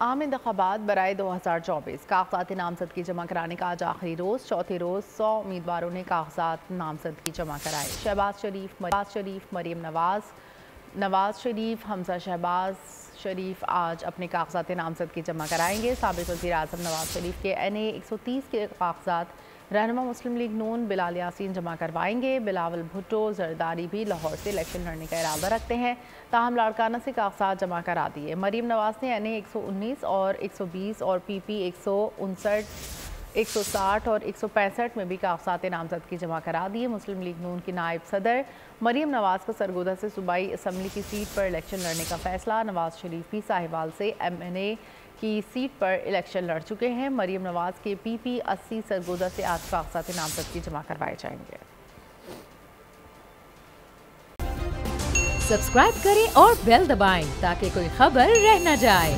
आम इंतखाबात बराए 2024 कागजात नामजद की जमा कराने का आज आखिरी रोज़। चौथे रोज़ 100 उम्मीदवारों ने कागजात नामजद की जमा कराए। शहबाज शरीफ, मरीम नवाज शरीफ, हमजा शहबाज शरीफ आज अपने कागजात नामजद की जमा कराएंगे। साबिक़ वज़ीर आज़म नवाज शरीफ के NA 130 के कागजात रहनुमा मुस्लिम लीग नून बिलाल यासीन जमा करवाएंगे। बिलावल भुट्टो जरदारी भी लाहौर से इलेक्शन लड़ने का इरादा रखते हैं, ताहम लाड़काना से कागजात जमा करा दिए। मरीम नवाज ने NA 119 और 120 और PP 159, 160 और 165 में भी कागजात नामजद की जमा करा दिए। मुस्लिम लीग नून की नायब सदर मरीम नवाज का सरगोदा से सूबाई असम्बली की सीट पर इलेक्शन लड़ने का फैसला। नवाज शरीफ भी साहिवाल से MNA की सीट पर इलेक्शन लड़ चुके हैं। मरीम नवाज के PP 80 सरगोदा से आज कागजात नामजद की जमा करवाए जाएंगे। सब्सक्राइब करें और बेल दबाएं ताकि कोई खबर रह न जाए।